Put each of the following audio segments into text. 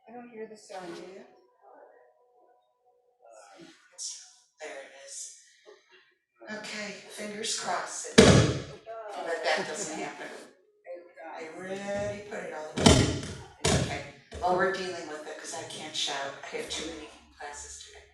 I don't hear the sound, do you? There it is. Okay, fingers crossed that that doesn't happen. I already put it all away. Okay, well, we're dealing with it because I can't shout. I have too many classes today.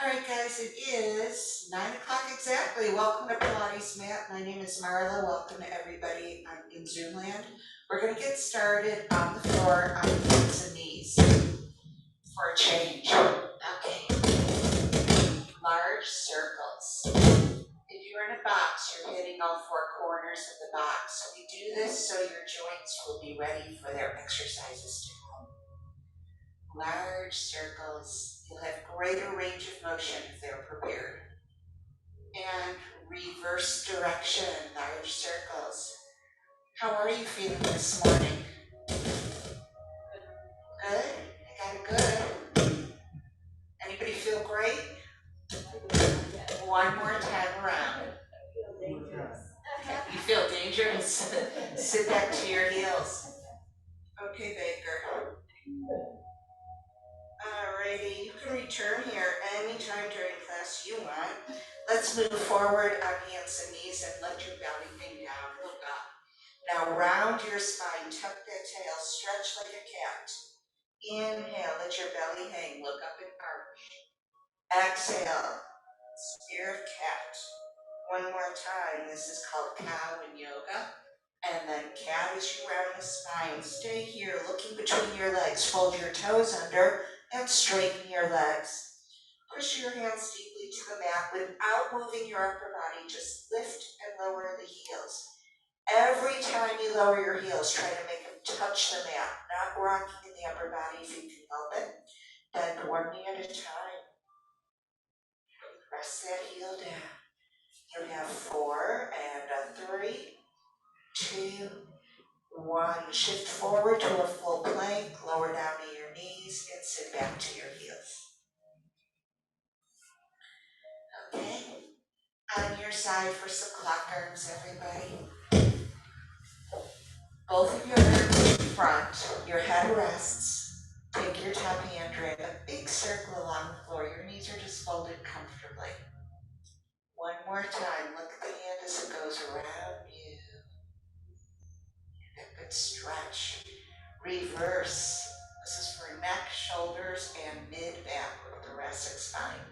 All right, guys, it is 9 o'clock exactly. Welcome to Pilates Mat. My name is Marla. Welcome to everybody in Zoom land. We're going to get started on the floor on hands and knees for a change. Okay, large circles. If you're in a box, you're hitting all four corners of the box. We do this so your joints will be ready for their exercises to come. Large circles, you'll have greater range of motion if they're prepared. And reverse direction, large circles. How are you feeling this morning? Good? I got it good. Anybody feel great? One more time around. You feel dangerous? Sit back to your heels. Okay, Baker. Alrighty, you can return here anytime during class you want. Let's move forward on hands and knees and let your belly hang down. Look up. Now round your spine, tuck that tail, stretch like a cat. Inhale, let your belly hang, look up and arch. Exhale, spear of cat. One more time, this is called cow in yoga. And then cat as you round the spine. Stay here, looking between your legs. Fold your toes under and straighten your legs. Push your hands deeply to the mat without moving your upper body. Just lift and lower the heels. Every time you lower your heels, try to make them touch the mat, not rocking in the upper body if you can help it. Bend one knee at a time. Press that heel down. You have 4 and 3, 2, 1. Shift forward to a full plank, lower down to your knees, and sit back to your heels. Okay? On your side for some clock arms, everybody. Both of your arms in front, your head rests. Take your top hand, drag a big circle along the floor. Your knees are just folded comfortably. One more time, look at the hand as it goes around you. A good stretch. Reverse. This is for neck, shoulders, and mid-back with thoracic spine.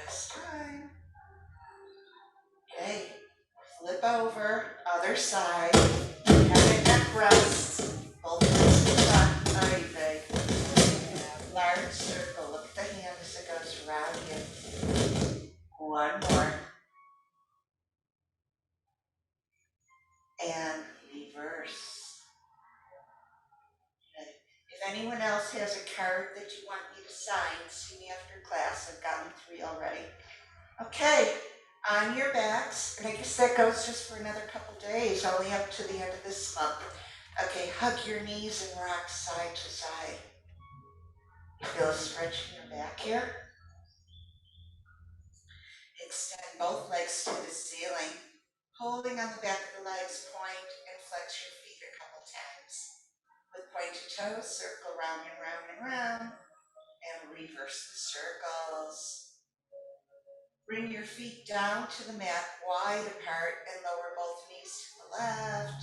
Last time. Okay. Flip over. Other side. Head and neck rests. Both hands in front. Very big. Large circle. Look at the hand as it goes around you. One more. And reverse. If anyone else has a card that you want me to sign, see me after class. I've gotten 3 already. Okay, on your backs, and I guess that goes just for another couple days, only up to the end of this month. Okay, hug your knees and rock side to side. You feel a stretch in your back here. Extend both legs to the ceiling, holding on the back of the legs, point and flex your feet a couple times. With pointed toes, circle round and round and round, and reverse the circles. Bring your feet down to the mat, wide apart, and lower both knees to the left,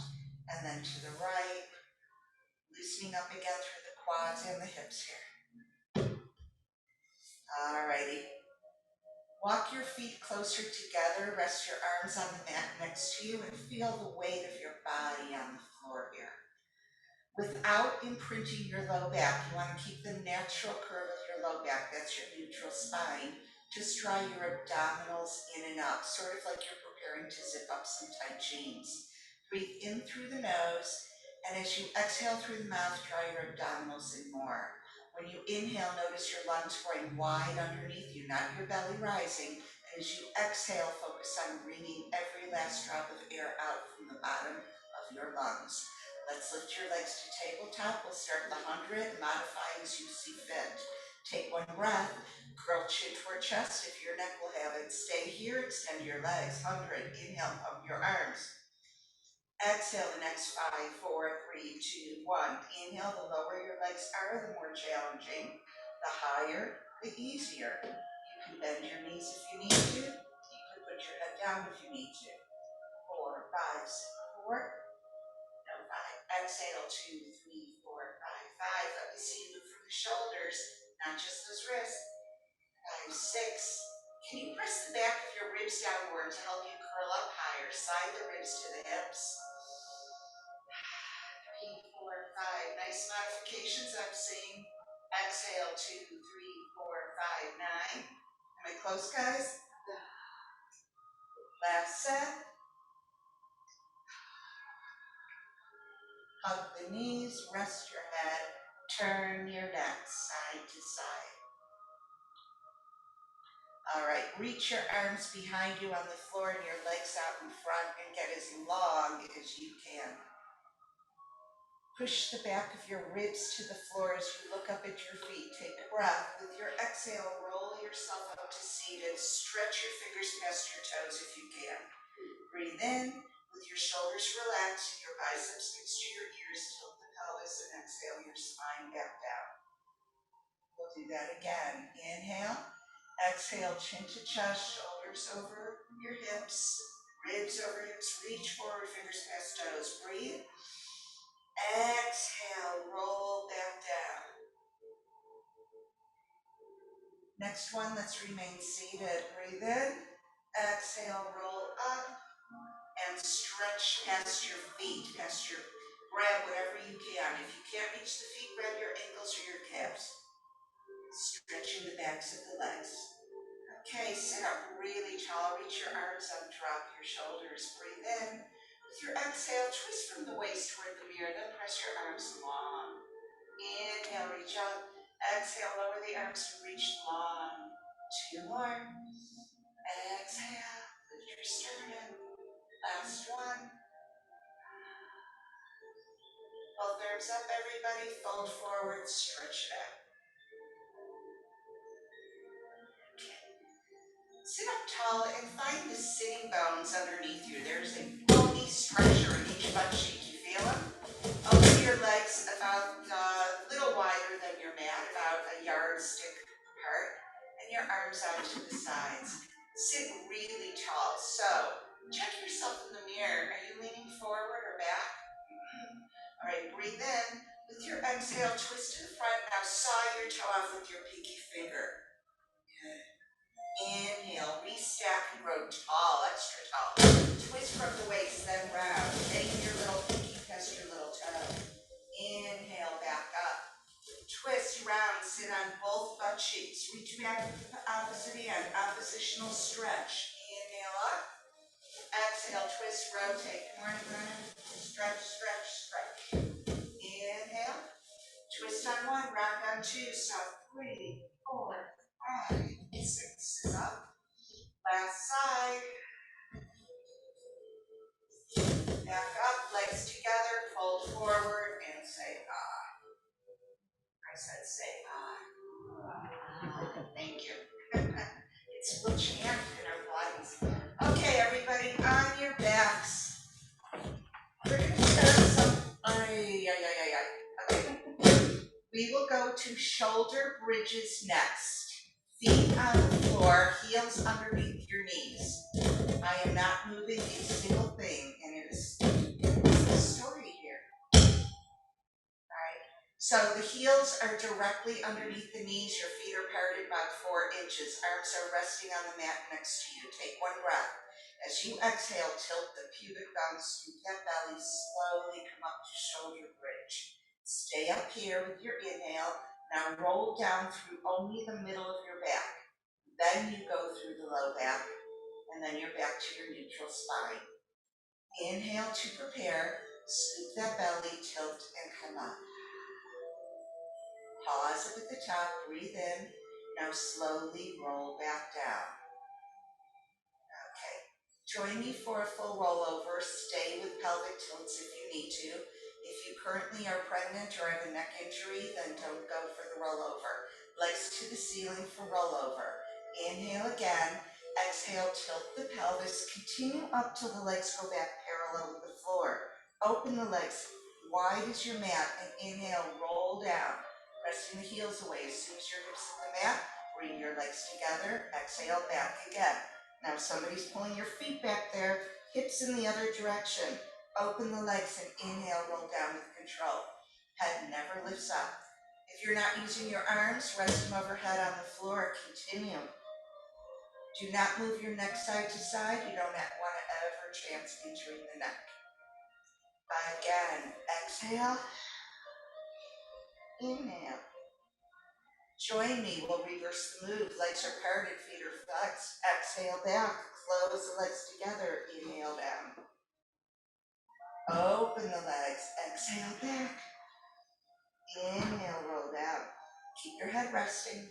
and then to the right, loosening up again through the quads and the hips here. Alrighty. Walk your feet closer together, rest your arms on the mat next to you, and feel the weight of your body on the floor here. Without imprinting your low back, you want to keep the natural curve of your low back, that's your neutral spine. Just draw your abdominals in and up, sort of like you're preparing to zip up some tight jeans. Breathe in through the nose, and as you exhale through the mouth, draw your abdominals in more. When you inhale, notice your lungs growing wide underneath you, not your belly rising. And as you exhale, focus on wringing every last drop of air out from the bottom of your lungs. Let's lift your legs to tabletop. We'll start the 100, modify as you see fit. Take one breath, curl chin toward chest if your neck will have it. Stay here, extend your legs. 100, inhale, pump your arms. Exhale the next 5, 4, 3, 2, 1. Inhale, the lower your legs are, the more challenging. The higher, the easier. You can bend your knees if you need to. You can put your head down if you need to. 4, 5, 4. No, 5. Exhale, 2, 3, 4, 5, 5. Let me see you move from the shoulders, not just those wrists. 5, 6. Can you press the back of your ribs downward to help you curl up higher? Slide the ribs to the hips. 3, 4, 5. Nice modifications I'm seeing. Exhale, 2, 3, 4, 5, 9. Am I close, guys? Last set. Hug the knees, rest your head, turn your neck side to side. All right, reach your arms behind you on the floor and your legs out in front and get as long as you can. Push the back of your ribs to the floor as you look up at your feet. Take a breath. With your exhale, roll yourself up to seated. Stretch your fingers past your toes if you can. Breathe in. With your shoulders relaxed, your biceps next to your ears, tilt the pelvis, and exhale your spine back down. We'll do that again. Inhale. Exhale, chin to chest, shoulders over your hips, ribs over hips. Reach forward, fingers past toes. Breathe. Exhale, roll back down. Next one, let's remain seated. Breathe in. Exhale, roll up and stretch past your feet, grab whatever you can. If you can't reach the feet, grab your ankles or your calves. Stretching the backs of the legs. Okay, sit up really tall. Reach your arms up, drop your shoulders. Breathe in. With your exhale, twist from the waist toward the mirror, then press your arms long. Inhale, reach up. Exhale, lower the arms to reach long. 2 more. Exhale, lift your sternum. Last one. Both arms up, everybody. Fold forward, stretch it out. Sit up tall and find the sitting bones underneath you. There's a bony structure in each butt cheek. You feel them? Open your legs about a little wider than your mat, about a yardstick apart, and your arms out to the sides. Sit really tall. So, check yourself in the mirror. Are you leaning forward or back? All right, breathe in. With your exhale, twist to the front. Now saw your toe off with your pinky finger. Good. Inhale, restack and grow tall, extra tall. Twist from the waist, then round. Getting your little pinky past your little toe. Inhale, back up. Twist, round, sit on both butt cheeks. Reach back to the opposite end, oppositional stretch. Inhale up. Exhale, twist, rotate. Good morning, Brian. Stretch, stretch, stretch. Inhale. Twist on 1, round on 2. So 3, 4, 5, 6 is up. Last side. Back up, legs together, fold forward, and say ah. I said say ah. Thank you. It's we'll chant in our bodies. Okay, everybody, on your backs. We're going to start some. Okay. We will go to shoulder bridges next. Feet on the floor, heels underneath your knees. I am not moving a single thing, and it is the story here. All right. So the heels are directly underneath the knees. Your feet are parted about 4 inches. Arms are resting on the mat next to you. Take 1 breath. As you exhale, tilt the pubic bone, scoop that belly, slowly come up to shoulder bridge. Stay up here with your inhale. Now roll down through only the middle of your back. Then you go through the low back, and then you're back to your neutral spine. Inhale to prepare. Scoop that belly, tilt, and come up. Pause up at the top, breathe in. Now slowly roll back down. Okay. Join me for a full rollover. Stay with pelvic tilts if you need to. If you currently are pregnant or have a neck injury, then don't go for the rollover. Legs to the ceiling for rollover. Inhale again. Exhale, tilt the pelvis. Continue up till the legs go back parallel with the floor. Open the legs wide as your mat, and inhale, roll down, pressing the heels away. As soon as your hips hit the mat, bring your legs together, exhale, back again. Now if somebody's pulling your feet back there, hips in the other direction. Open the legs and inhale, roll down with control. Head never lifts up. If you're not using your arms, rest them overhead on the floor. Continue. Do not move your neck side to side. You don't want to ever chance injuring the neck. Again, exhale, inhale. Join me, we'll reverse the move. Legs are parted, feet are flexed. Exhale back, close the legs together, inhale down. Open the legs, exhale back. Inhale, roll down. Keep your head resting.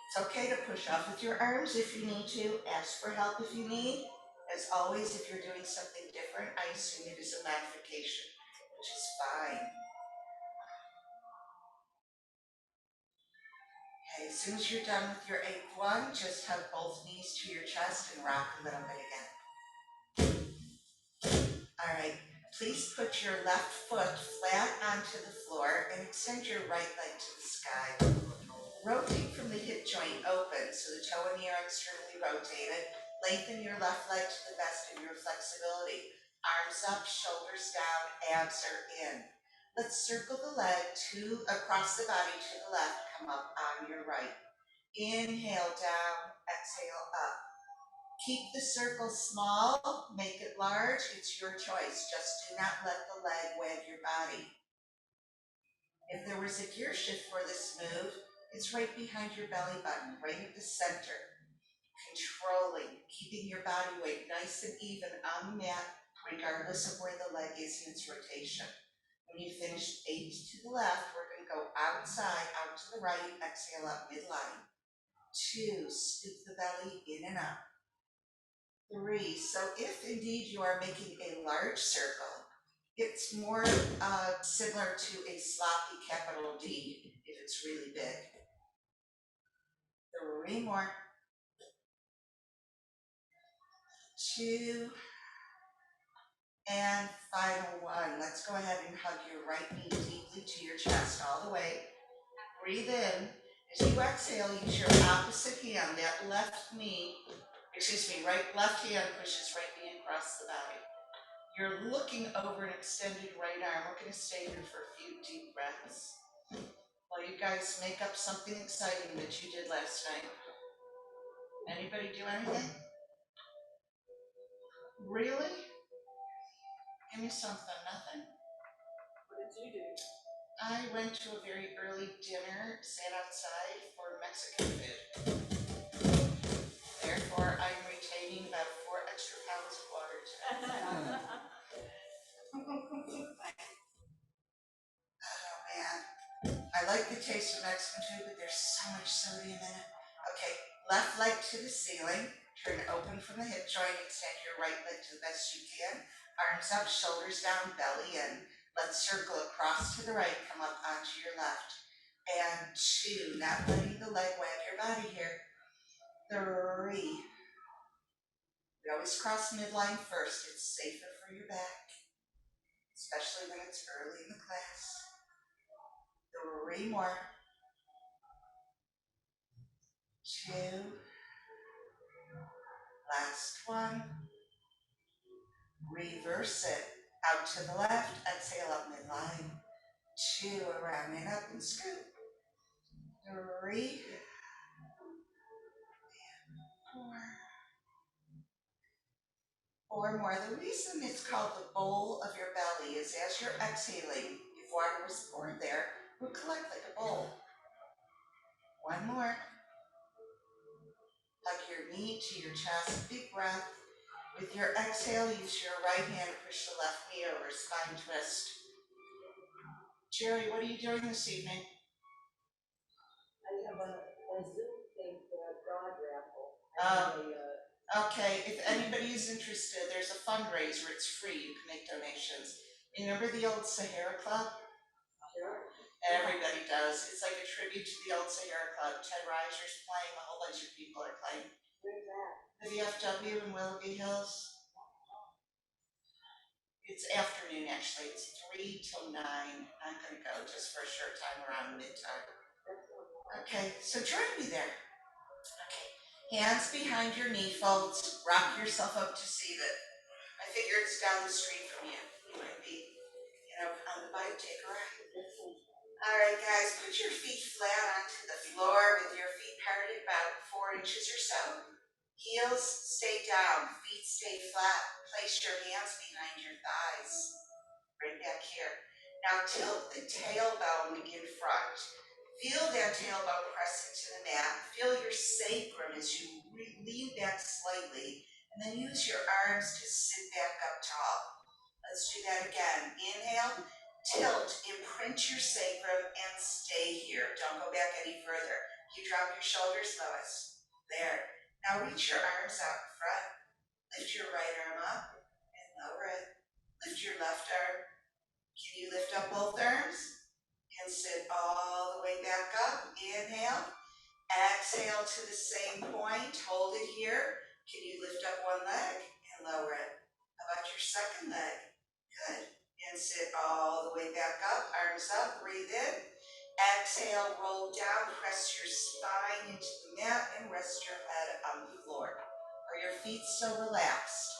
It's okay to push off with your arms if you need to. Ask for help if you need. As always, if you're doing something different, I assume it is a modification, which is fine. Okay, as soon as you're done with your eighth one, just hug both knees to your chest and rock a little bit again. All right, please put your left foot flat onto the floor and extend your right leg to the sky. Rotate from the hip joint open so the toe and knee are externally rotated. Lengthen your left leg to the best of your flexibility. Arms up, shoulders down, abs are in. Let's circle the leg across the body to the left, come up on your right. Inhale down, exhale up. Keep the circle small, make it large, it's your choice. Just do not let the leg wag your body. If there was a gear shift for this move, it's right behind your belly button, right at the center. Controlling, keeping your body weight nice and even on the mat, regardless of where the leg is in its rotation. When you finish 8 to the left, we're going to go outside, out to the right, exhale up midline. 2, scoop the belly in and up. 3, so if indeed you are making a large circle, it's more similar to a sloppy capital D if it's really big. 3 more. 2, and final 1. Let's go ahead and hug your right knee deeply to your chest all the way. Breathe in. As you exhale, use your opposite hand, that left hand pushes right knee across the body. You're looking over an extended right arm. We're going to stay here for a few deep breaths while you guys make up something exciting that you did last night. Anybody do anything? Really? Give me something. Nothing? What did you do? I went to a very early dinner, sat outside for Mexican food. Therefore, I'm retaining about 4 extra pounds of water today. Oh man, I like the taste of Mexican food, but there's so much sodium in it. Okay, left leg to the ceiling, turn open from the hip joint, extend your right leg to the best you can. Arms up, shoulders down, belly in. Let's circle across to the right, come up onto your left. And 2, not letting the leg wag your body here. 3. We always cross midline first. It's safer for your back, especially when it's early in the class. 3 more. 2. Last 1. Reverse it. Out to the left. Exhale up midline. 2. Around and up and scoop. 3. 4 more. The reason it's called the bowl of your belly is as you're exhaling, if water was poured there, it would collect like a bowl. 1 more. Hug your knee to your chest. Big breath. With your exhale, use your right hand to push the left knee over, spine twist. Jerry, what are you doing this evening? I have a Zoom thing for a dog raffle. Okay, if anybody is interested, there's a fundraiser. It's free. You can make donations. Remember the old Sahara Club? Sure. Everybody does. It's like a tribute to the old Sahara Club. Ted Reiser's playing. A whole bunch of people are playing. Where's that? The VFW in Willoughby Hills. It's afternoon actually, it's 3 till 9. I'm gonna go just for a short time around mid-time. Okay, so join me there. Okay, hands behind your knee folds, rock yourself up to seated. I figure it's down the street from you. You might be, on the bike, take a ride. All right, guys, put your feet flat onto the floor with your feet parted about 4 inches or so. Heels stay down, feet stay flat. Place your hands behind your thighs. Right back here. Now tilt the tailbone in front. Feel that tailbone press into the mat. Feel your sacrum as you lean back slightly, and then use your arms to sit back up tall. Let's do that again. Inhale, tilt, imprint your sacrum, and stay here. Don't go back any further. You drop your shoulders, Lois. There. Now reach your arms out in front. Lift your right arm up and lower it. Lift your left arm. Can you lift up both arms? And sit all the way back up. Inhale. Exhale to the same point. Hold it here. Can you lift up one leg and lower it? How about your second leg? Good. And sit all the way back up. Arms up. Breathe in. Exhale. Roll down. Press your spine into the mat and rest your head on the floor. Are your feet still relaxed?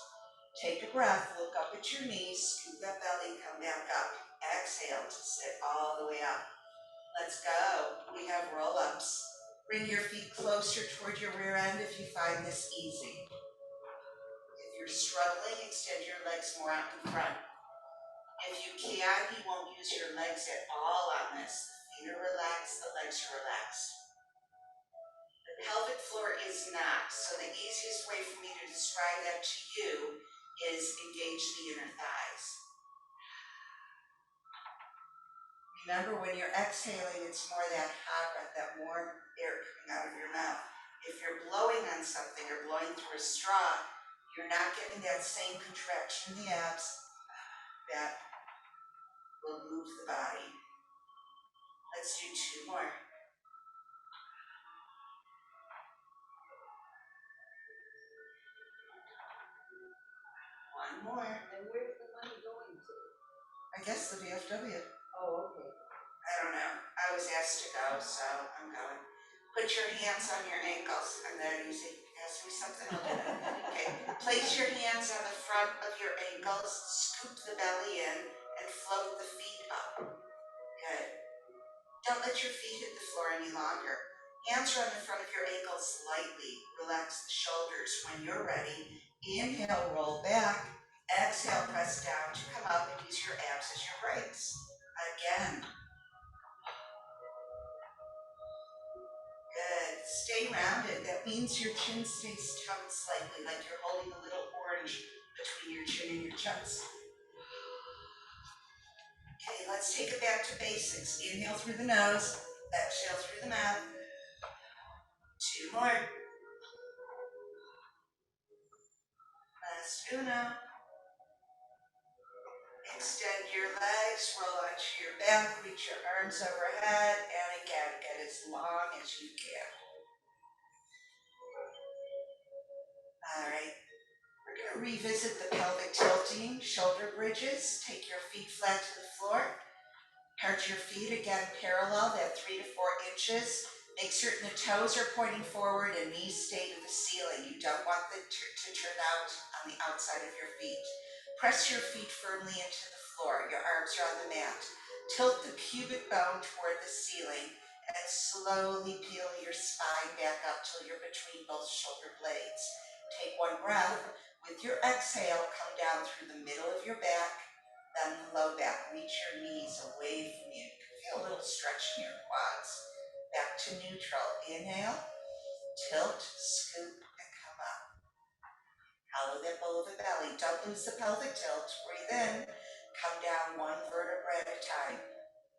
Take a breath. Look up at your knees. Scoop that belly. Come back up. Exhale to sit all the way up. Let's go. We have roll-ups. Bring your feet closer toward your rear end if you find this easy. If you're struggling, extend your legs more out in front. If you can, you won't use your legs at all on this. The feet are relaxed, the legs are relaxed. The pelvic floor is not, so the easiest way for me to describe that to you is engage the inner thighs. Remember, when you're exhaling, it's more that hot breath, that warm air coming out of your mouth. If you're blowing on something or blowing through a straw, you're not getting that same contraction in the abs that will move the body. Let's do 2 more. One more. And where's the money going to? I guess the VFW. Oh, okay. I don't know. I was asked to go, so I'm going. Put your hands on your ankles. I'm that easy. Ask me something, I'll do it. Okay. Place your hands on the front of your ankles. Scoop the belly in and float the feet up. Good. Don't let your feet hit the floor any longer. Hands are on the front of your ankles lightly. Relax the shoulders. When you're ready, inhale, roll back. Exhale, press down to come up and use your abs as your brakes. Again. Good. Stay rounded. That means your chin stays tucked slightly, like you're holding a little orange between your chin and your chest. Okay, let's take it back to basics. Inhale through the nose. Exhale through the mouth. 2 more. Last uno. Extend your legs, roll onto your back, reach your arms overhead, and again, get as long as you can. All right, we're going to revisit the pelvic tilting, shoulder bridges. Take your feet flat to the floor. Part your feet again parallel, that 3 to 4 inches. Make certain the toes are pointing forward and knees stay to the ceiling. You don't want them to turn out on the outside of your feet. Press your feet firmly into the floor. Your arms are on the mat. Tilt the pubic bone toward the ceiling and slowly peel your spine back up till you're between both shoulder blades. Take 1 breath. With your exhale, come down through the middle of your back, then the low back. Reach your knees away from you. You can feel a little stretch in your quads. Back to neutral. Inhale, tilt, scoop, and come up. Hollow that bowl of the belly. Don't lose the pelvic tilt. Breathe in. Come down 1 vertebra at a time.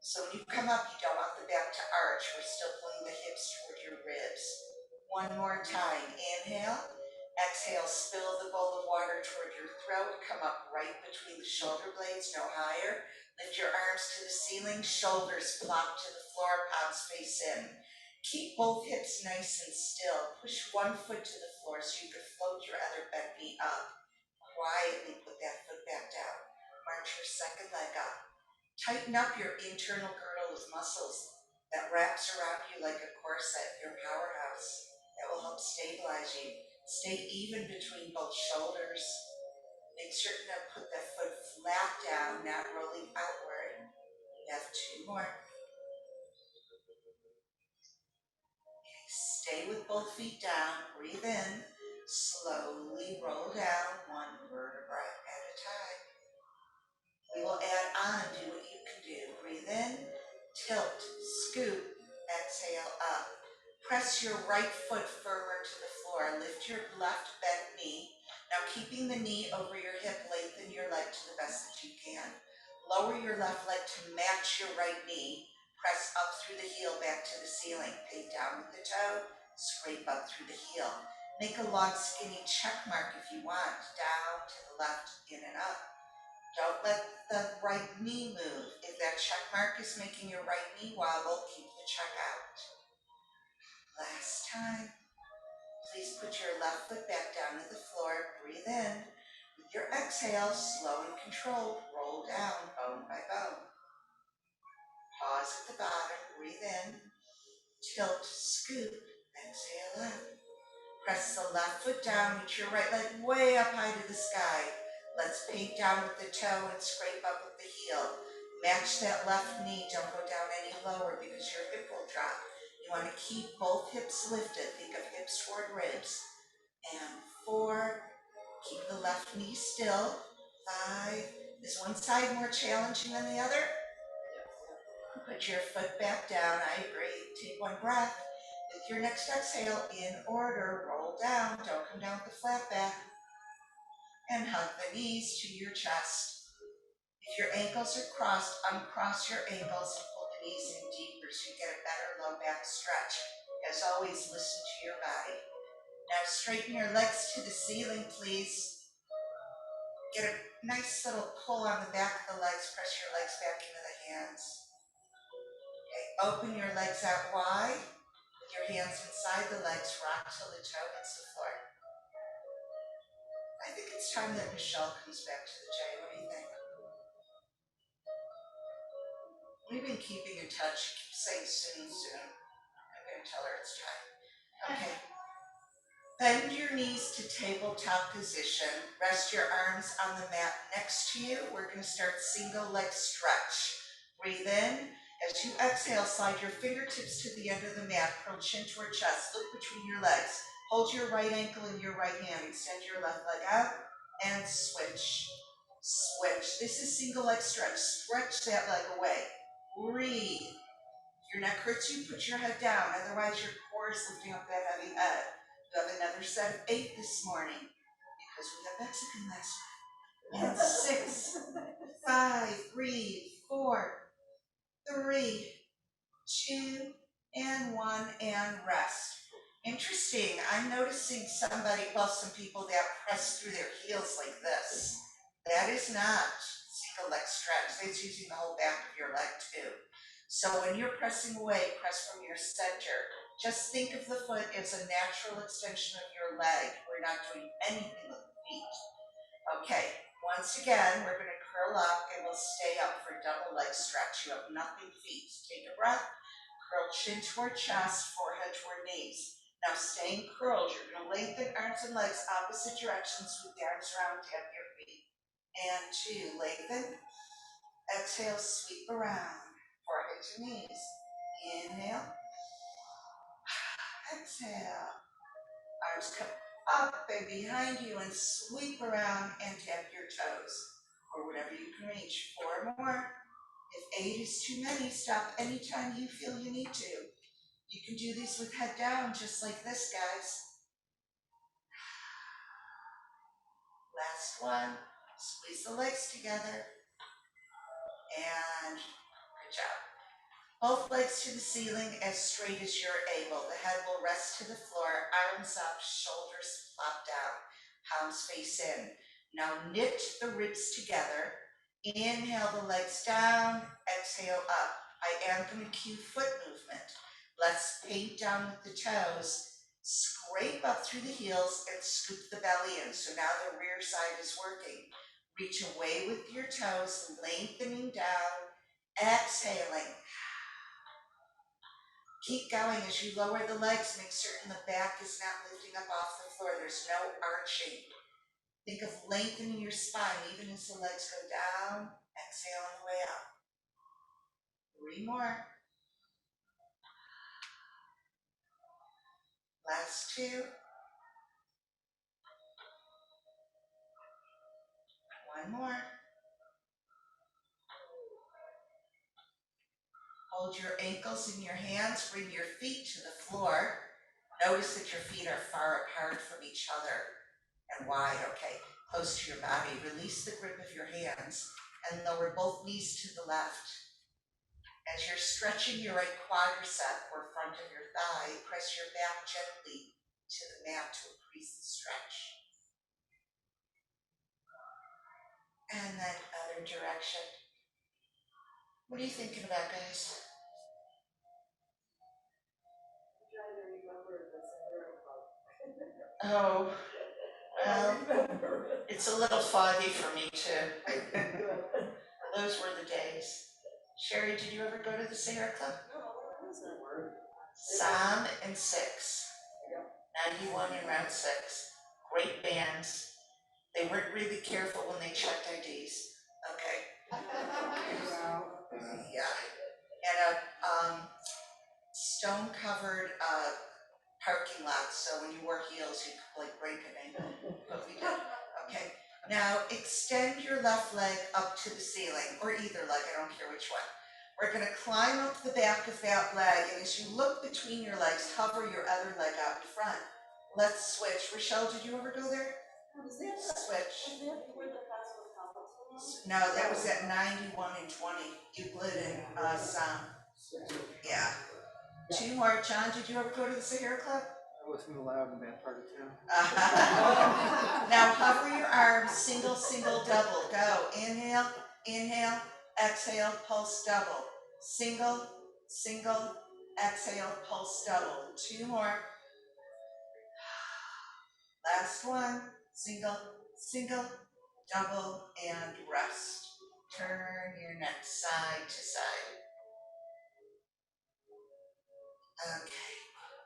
So when you come up, you don't want the back to arch. We're still pulling the hips toward your ribs. 1 more time. Inhale. Exhale, spill the bowl of water toward your throat. Come up right between the shoulder blades, no higher. Lift your arms to the ceiling, shoulders plop to the floor, palms face in. Keep both hips nice and still. Push 1 foot to the floor so you can float your other bent knee up. Quietly put that foot back down. March your second leg up. Tighten up your internal girdle with muscles that wraps around you like a corset, your powerhouse. That will help stabilize you. Stay even between both shoulders. Make certain to put that foot flat down, not rolling outward. You have two more. Okay, stay with both feet down. Breathe in. Slowly roll down one vertebra at a time. We will add on, do what you can do. Breathe in, tilt, scoop, exhale up. Press your right foot firmer to the floor. Lift your left bent knee. Now keeping the knee over your hip, lengthen your leg to the best that you can. Lower your left leg to match your right knee. Press up through the heel back to the ceiling. Pay down with the toe, scrape up through the heel. Make a long skinny check mark if you want, down to the left, in and up. Don't let the right knee move. If that check mark is making your right knee wobble, keep the check out. Last time. Please put your left foot back down to the floor. Breathe in. With your exhale, slow and controlled, roll down bone by bone. Pause at the bottom. Breathe in. Tilt, scoop, exhale up. Press the left foot down, reach your right leg way up high to the sky. Let's paint down with the toe and scrape up with the heel. Match that left knee, don't go down any lower because your hip will drop. You want to keep both hips lifted. Think of hips toward ribs. And 4, keep the left knee still. 5, is one side more challenging than the other? Put your foot back down, I agree. Take one breath. With your next exhale, in order, roll down, don't come down with the flat back. And hug the knees to your chest. If your ankles are crossed, uncross your ankles and pull the knees in deeper so you get a better low back stretch. As always, listen to your body. Now straighten your legs to the ceiling, please. Get a nice little pull on the back of the legs, press your legs back into the hands. Okay, open your legs out wide. With your hands inside the legs, rock till the toe hits the floor. I think it's time that Michelle comes back to the J. What do you think? We've been keeping in touch. She keeps saying soon, soon. I'm going to tell her it's time. Okay. Bend your knees to tabletop position. Rest your arms on the mat next to you. We're going to start single leg stretch. Breathe in. As you exhale, slide your fingertips to the end of the mat. Curl chin toward chest. Look between your legs. Hold your right ankle in your right hand. Extend your left leg out and switch. Switch. This is single leg stretch. Stretch that leg away. Breathe. If your neck hurts you, put your head down. Otherwise, your core is lifting up that heavy head. You have another set of 8 this morning because we had Mexican last night. And 6, 5, breathe, 4, 3, 2, and 1, and rest. Interesting, I'm noticing some people that press through their heels like this. That is not single leg stretch. That's using the whole back of your leg too. So when you're pressing away, press from your center. Just think of the foot as a natural extension of your leg. We're not doing anything with the feet. Okay, once again, we're going to curl up and we'll stay up for double leg stretch. You have nothing feet. Take a breath, curl chin toward chest, forehead toward knees. Now staying curled, you're going to lengthen arms and legs opposite directions, sweep the arms around, tap your feet. And 2, lengthen. Exhale, sweep around, forehead to knees. Inhale. Exhale. Arms come up and behind you and sweep around and tap your toes or whatever you can reach. 4 more. If 8 is too many, stop anytime you feel you need to. You can do these with head down just like this, guys. Last one. Squeeze the legs together. And good job. Both legs to the ceiling as straight as you're able. The head will rest to the floor, arms up, shoulders flop down, palms face in. Now knit the ribs together. Inhale the legs down, exhale up. I am going to cue foot movement. Let's paint down with the toes, scrape up through the heels and scoop the belly in. So now the rear side is working. Reach away with your toes, lengthening down, exhaling. Keep going as you lower the legs. Make certain the back is not lifting up off the floor. There's no arching. Think of lengthening your spine even as the legs go down. Exhale on the way up. 3 more. Last 2. 1 more. Hold your ankles in your hands. Bring your feet to the floor. Notice that your feet are far apart from each other and wide. Okay, close to your body. Release the grip of your hands and lower both knees to the left. As you're stretching your right quadricep or front of your thigh, press your back gently to the mat to increase the stretch. And then other direction. What are you thinking about, guys? I'm trying to remember the Sahara Club. Oh, well, it's a little foggy for me too. Those were the days. Sherry, did you ever go to the Sahara Club? No, what was that word? Sam and Six. 91 and Round 6. Great bands. They weren't really careful when they checked IDs. Okay. Wow. Yeah. And a stone-covered parking lot, so when you wore heels, you could like break an ankle. But we did. Okay. Now extend your left leg up to the ceiling, or either leg, I don't care which one. We're going to climb up the back of that leg, and as you look between your legs, hover your other leg out in front. Let's switch. Rochelle, did you ever go there? Switch. Was that where the Cosmo College was? No, that was at 91 and 20. Euclid and Sam. Yeah. 2 more. John, did you ever go to the Sahara Club? I wasn't allowed in that part of town. Now hover your arms, single, single, double. Go. Inhale, inhale, exhale, pulse double. Single, single, exhale, pulse double. 2 more. Last one. Single, single, double, and rest. Turn your neck side to side. Okay.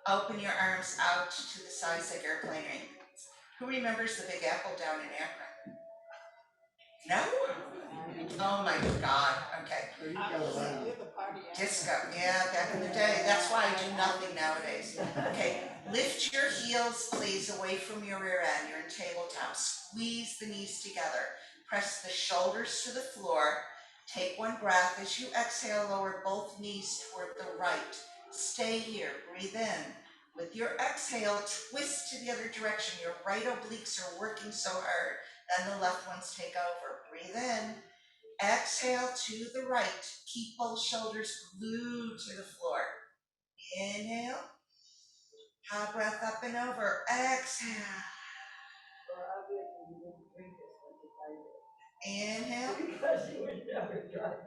Open your arms out to the sides like airplane wings. Who remembers the Big Apple down in Akron? No? Oh my God. Okay. So you got around. Disco. Yeah, back in the day. That's why I do nothing nowadays. Okay. Lift your heels, please, away from your rear end. You're in tabletop. Squeeze the knees together. Press the shoulders to the floor. Take 1 breath. As you exhale, lower both knees toward the right. Stay here. Breathe in. With your exhale, twist to the other direction. Your right obliques are working so hard. Then the left ones take over. Breathe in. Exhale to the right. Keep both shoulders glued to the floor. Inhale. Hot breath up and over. Exhale. Or obviously you didn't drink this when you tried it. Inhale. Because you would never try it.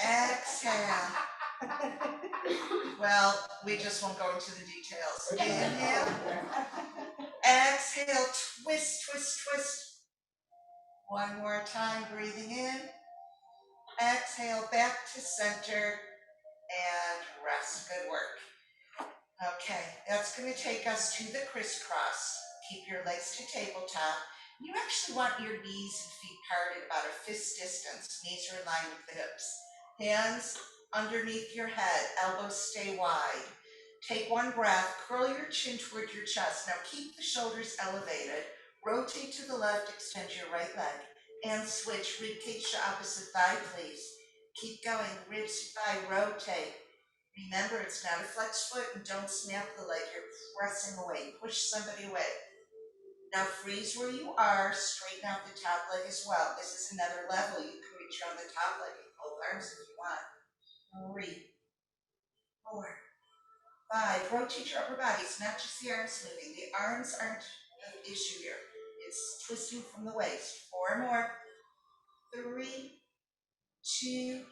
Exhale. Well, we just won't go into the details. Inhale. Exhale. Twist, twist, twist. 1 more time. Breathing in. Exhale back to center and rest. Good work. Okay, that's going to take us to the crisscross. Keep your legs to tabletop. You actually want your knees and feet parted about a fist distance. Knees are in line with the hips. Hands underneath your head. Elbows stay wide. Take 1 breath. Curl your chin toward your chest. Now keep the shoulders elevated. Rotate to the left. Extend your right leg. And switch. Ribcage to opposite thigh, please. Keep going. Ribs to thigh. Rotate. Remember, it's not a flex foot, and don't snap the leg. You're pressing away. Push somebody away. Now freeze where you are. Straighten out the top leg as well. This is another level. You can reach around the top leg with both arms if you want. 3, 4, 5. Rotate your upper body. It's not just the arms moving. The arms aren't the issue here. It's twisting from the waist. 4 more. 3, 2,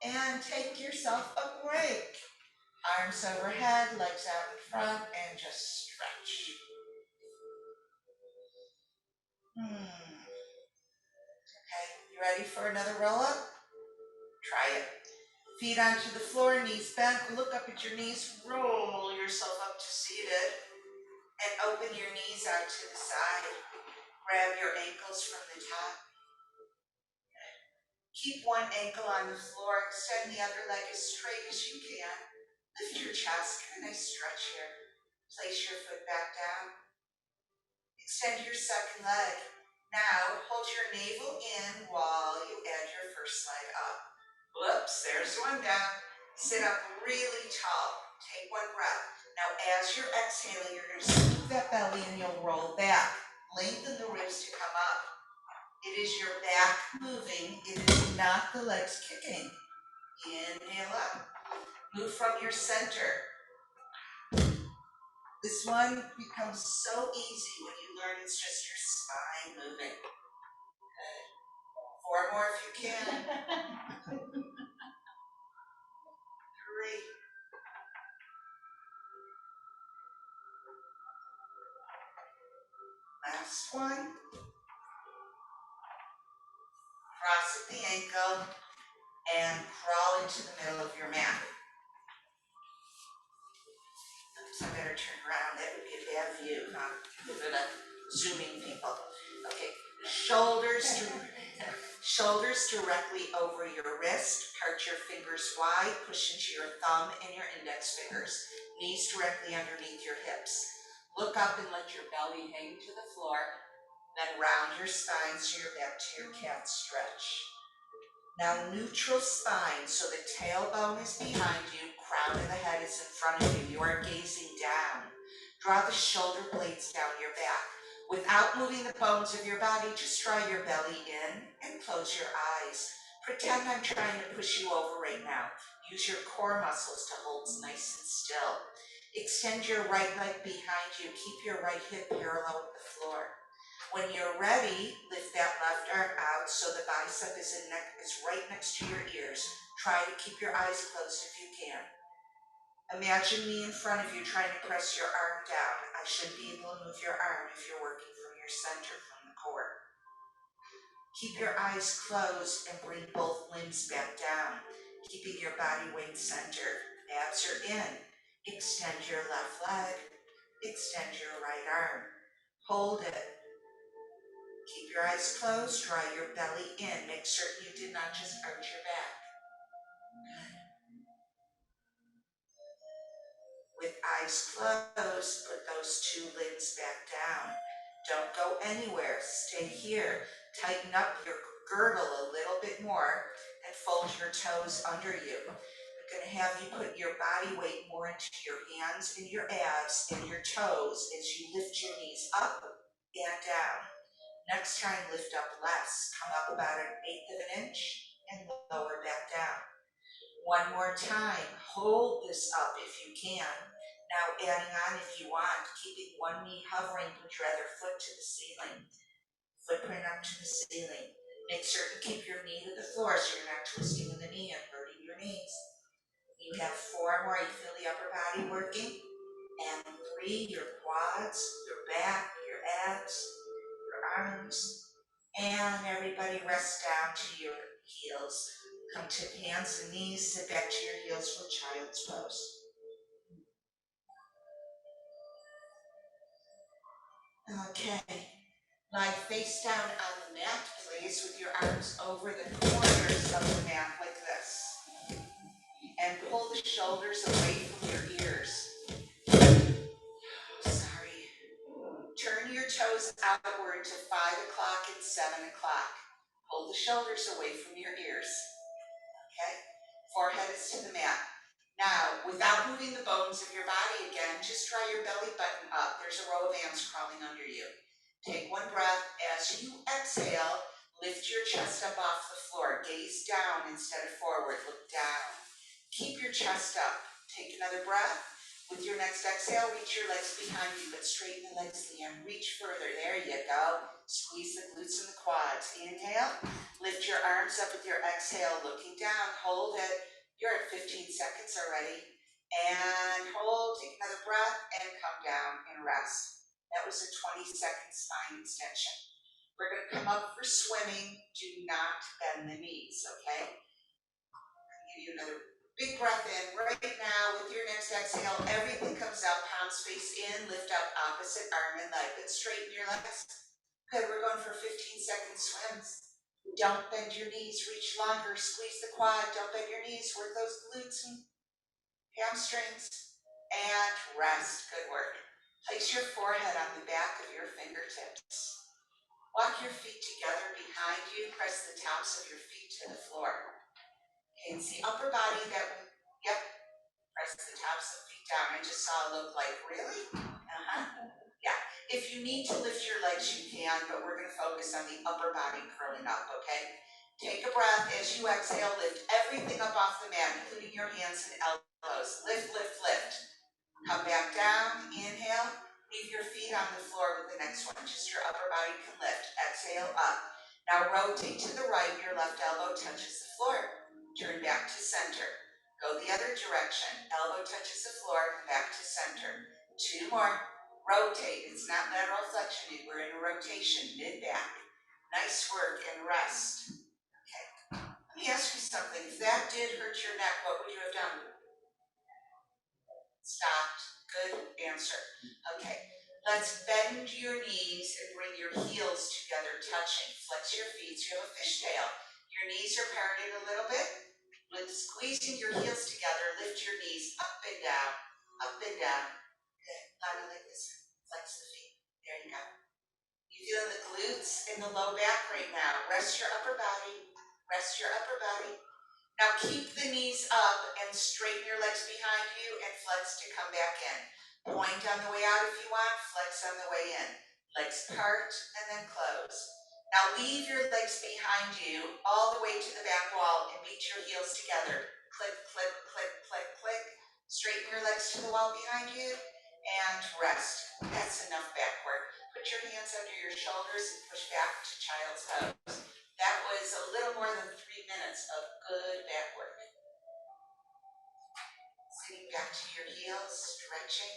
and take yourself a break. Arms overhead, legs out in front, and just stretch. You ready for another roll up? Try it. Feet onto the floor, knees bent. Look up at your knees. Roll yourself up to seated. And open your knees out to the side. Grab your ankles from the top. Keep one ankle on the floor. Extend the other leg as straight as you can. Lift your chest. Get a nice stretch here. Place your foot back down. Extend your second leg. Now hold your navel in while you add your first leg up. Whoops, there's one down. Sit up really tall. Take one breath. Now as you're exhaling, you're going to scoop that belly and you'll roll back. Lengthen the ribs to come up. It is your back moving. It is not the legs kicking. Inhale up. Move from your center. This one becomes so easy when you learn it's just your spine moving. Okay. 4 more if you can. 3. Last one. Cross at the ankle and crawl into the middle of your mat. Oops, I better turn around. That would be a bad view, huh? For the zooming people. Okay, shoulders directly over your wrist. Part your fingers wide. Push into your thumb and your index fingers. Knees directly underneath your hips. Look up and let your belly hang to the floor. Then round your spine so you're back to your cat stretch. Now neutral spine, so the tailbone is behind you, crown of the head is in front of you. You are gazing down. Draw the shoulder blades down your back. Without moving the bones of your body, just draw your belly in and close your eyes. Pretend I'm trying to push you over right now. Use your core muscles to hold nice and still. Extend your right leg behind you. Keep your right hip parallel with the floor. When you're ready, lift that left arm out so the bicep is right next to your ears. Try to keep your eyes closed if you can. Imagine me in front of you trying to press your arm down. I should be able to move your arm if you're working from your center, from the core. Keep your eyes closed and bring both limbs back down, keeping your body weight centered. Abs are in. Extend your left leg. Extend your right arm. Hold it. Keep your eyes closed, draw your belly in. Make certain you did not just arch your back. With eyes closed, put those 2 limbs back down. Don't go anywhere, stay here. Tighten up your girdle a little bit more and fold your toes under you. I'm going to have you put your body weight more into your hands and your abs and your toes as you lift your knees up and down. Next time, lift up less. Come up about 1/8 of an inch and lower back down. One more time. Hold this up if you can. Now adding on if you want, keeping one knee hovering, put your other foot to the ceiling. Footprint up to the ceiling. Make certain to keep your knee to the floor so you're not twisting in the knee and hurting your knees. You have 4 more. You feel the upper body working. And 3, your quads, your back, your abs, your arms. And everybody rest down to your heels. Come to hands and knees, sit back to your heels for child's pose. Okay, lie face down on the mat, please, with your arms over the corners of the mat like this. And pull the shoulders away from your ears. Sorry. Turn your toes outward to 5 o'clock and 7 o'clock. Pull the shoulders away from your ears. Okay? Forehead is to the mat. Now, without moving the bones of your body again, just draw your belly button up. There's a row of ants crawling under you. Take one breath. As you exhale, lift your chest up off the floor. Gaze down instead of forward. Look down. Keep your chest up. Take another breath. With your next exhale, reach your legs behind you, but straighten the legs, Liam. Reach further. There you go. Squeeze the glutes and the quads. Inhale. Lift your arms up with your exhale, looking down. Hold it. You're at 15 seconds already. And hold. Take another breath and come down and rest. That was a 20-second spine extension. We're gonna come up for swimming. Do not bend the knees, okay? Give you another big breath in right now. With your next exhale, everything comes out, palm space in, lift up opposite arm and leg, but straighten your legs. Good, we're going for 15-second swims. Don't bend your knees, reach longer, squeeze the quad, don't bend your knees, work those glutes and hamstrings, and rest. Good work. Place your forehead on the back of your fingertips. Walk your feet together behind you, press the tops of your feet to the floor. Okay, it's the upper body that, yep, press the tops of the feet down. I just saw a look like, really? Yeah, if you need to lift your legs, you can, but we're gonna focus on the upper body curling up, okay? Take a breath. As you exhale, lift everything up off the mat, including your hands and elbows. Lift, lift, lift. Come back down, inhale. Leave your feet on the floor with the next one. Just your upper body can lift. Exhale, up. Now rotate to the right, your left elbow touches the floor. Turn back to center. Go the other direction. Elbow touches the floor, back to center. 2 more. Rotate. It's not lateral flexion. We're in a rotation, mid-back. Nice work and rest. Okay. Let me ask you something. If that did hurt your neck, what would you have done? Stopped. Good answer. Okay. Let's bend your knees and bring your heels together, touching. Flex your feet so you have a fishtail. Your knees are parted a little bit. With squeezing your heels together, lift your knees up and down, up and down. Good. Body like this. Flex the feet. There you go. You feel the glutes in the low back right now. Rest your upper body. Rest your upper body. Now keep the knees up and straighten your legs behind you and flex to come back in. Point on the way out if you want, flex on the way in. Legs part and then close. Now leave your legs behind you all the way to the back wall and meet your heels together. Click, click, click, click, click. Straighten your legs to the wall behind you and rest. That's enough back work. Put your hands under your shoulders and push back to child's pose. That was a little more than 3 minutes of good back work. Sitting back to your heels, stretching.